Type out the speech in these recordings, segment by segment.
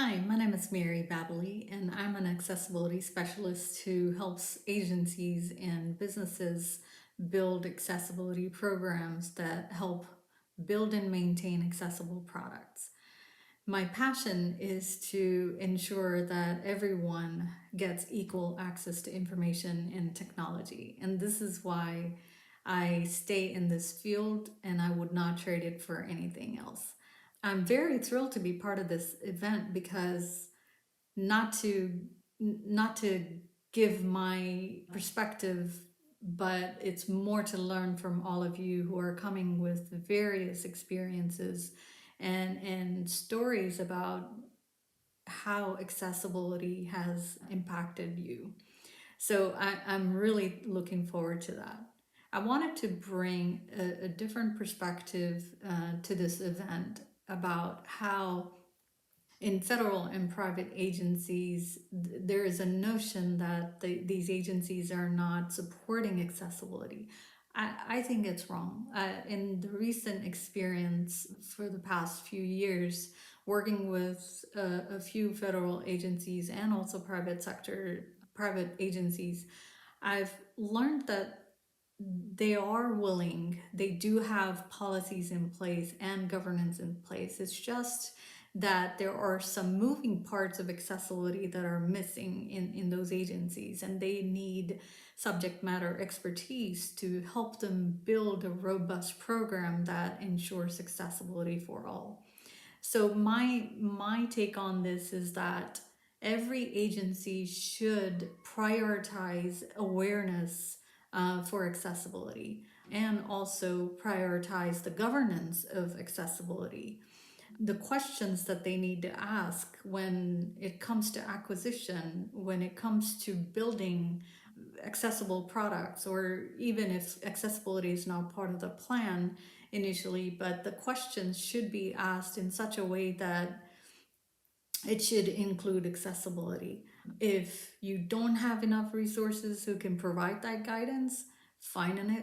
Hi, my name is Mary Babbili, and I'm an accessibility specialist who helps agencies and businesses build accessibility programs that help build and maintain accessible products. My passion is to ensure that everyone gets equal access to information and technology, and this is why I stay in this field and I would not trade it for anything else. I'm very thrilled to be part of this event because not to not to give my perspective, but it's more to learn from all of you who are coming with various experiences and stories about how accessibility has impacted you. So I'm really looking forward to that. I wanted to bring a different perspective to this event about how in federal and private agencies, there is a notion that these agencies are not supporting accessibility. I think it's wrong. In the recent experience for the past few years, working with a few federal agencies and also private agencies, I've learned that they are willing, they do have policies in place and governance in place. It's just that there are some moving parts of accessibility that are missing in those agencies, and they need subject matter expertise to help them build a robust program that ensures accessibility for all. So my take on this is that every agency should prioritize awareness for accessibility and also prioritize the governance of accessibility. The questions that they need to ask when it comes to acquisition, when it comes to building accessible products, or even if accessibility is not part of the plan initially, but the questions should be asked in such a way that it should include accessibility. If you don't have enough resources who can provide that guidance, find an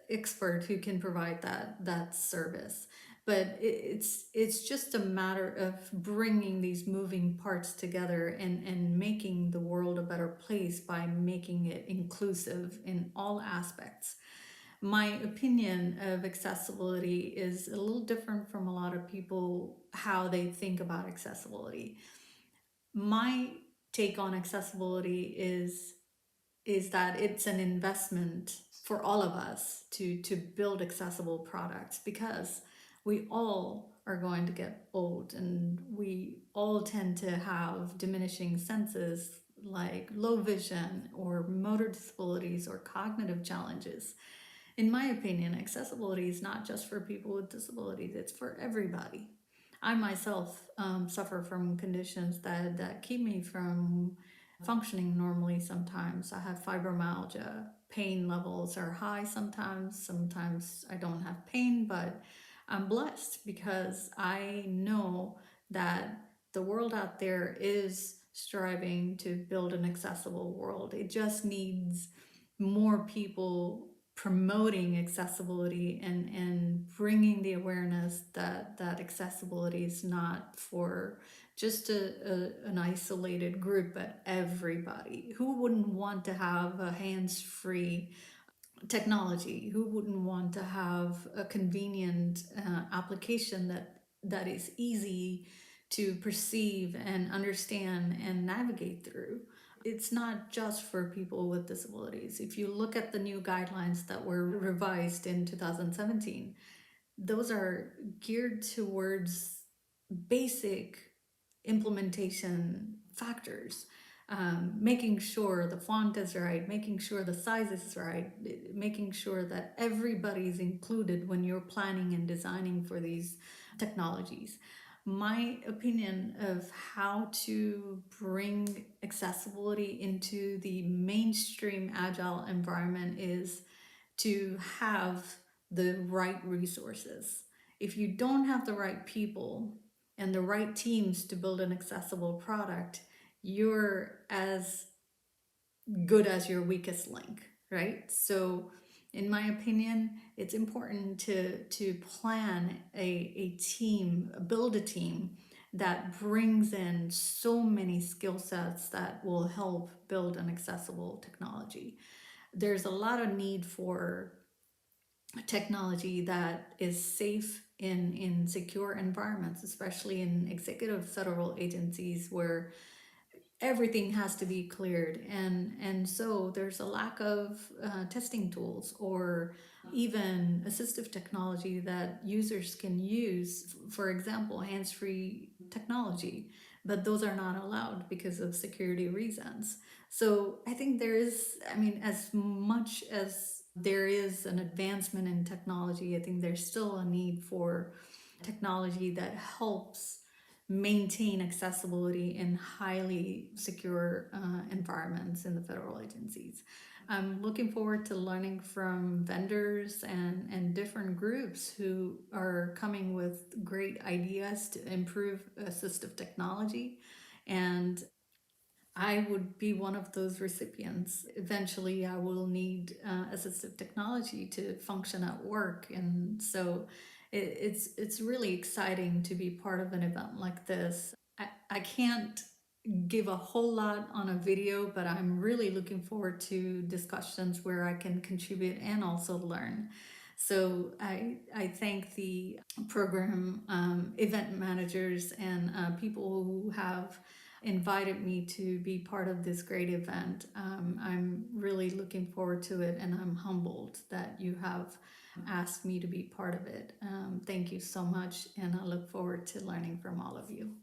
expert who can provide that service. But it's just a matter of bringing these moving parts together and making the world a better place by making it inclusive in all aspects. My opinion of accessibility is a little different from a lot of people how they think about accessibility. My take on accessibility is that it's an investment for all of us to build accessible products, because we all are going to get old and we all tend to have diminishing senses like low vision or motor disabilities or cognitive challenges. In my opinion, accessibility is not just for people with disabilities, it's for everybody. I myself suffer from conditions that keep me from functioning normally sometimes. I have fibromyalgia. Pain levels are high sometimes. Sometimes I don't have pain, but I'm blessed because I know that the world out there is striving to build an accessible world. It just needs more people promoting accessibility and bringing the awareness that accessibility is not for just an isolated group, but everybody. Who wouldn't want to have a hands-free technology? Who wouldn't want to have a convenient application that is easy to perceive and understand and navigate through? It's not just for people with disabilities. If you look at the new guidelines that were revised in 2017, those are geared towards basic implementation factors. Making sure the font is right, making sure the size is right, making sure that everybody's included when you're planning and designing for these technologies. My opinion of how to bring accessibility into the mainstream agile environment is to have the right resources. If you don't have the right people and the right teams to build an accessible product, you're as good as your weakest link, right? So in my opinion, it's important to plan a team, build a team that brings in so many skill sets that will help build an accessible technology. There's a lot of need for technology that is safe in secure environments, especially in executive federal agencies where everything has to be cleared, and so there's a lack of testing tools or even assistive technology that users can use, for example hands-free technology, but those are not allowed because of security reasons. So I think there is, I mean, as much as there is an advancement in technology, I think there's still a need for technology that helps maintain accessibility in highly secure environments in the federal agencies. I'm looking forward to learning from vendors and different groups who are coming with great ideas to improve assistive technology. And I would be one of those recipients. Eventually, I will need assistive technology to function at work, and so it's really exciting to be part of an event like this. I can't give a whole lot on a video, but I'm really looking forward to discussions where I can contribute and also learn. So I thank the program event managers and people who have invited me to be part of this great event. I'm really looking forward to it, and I'm humbled that you have asked me to be part of it. Thank you so much, and I look forward to learning from all of you.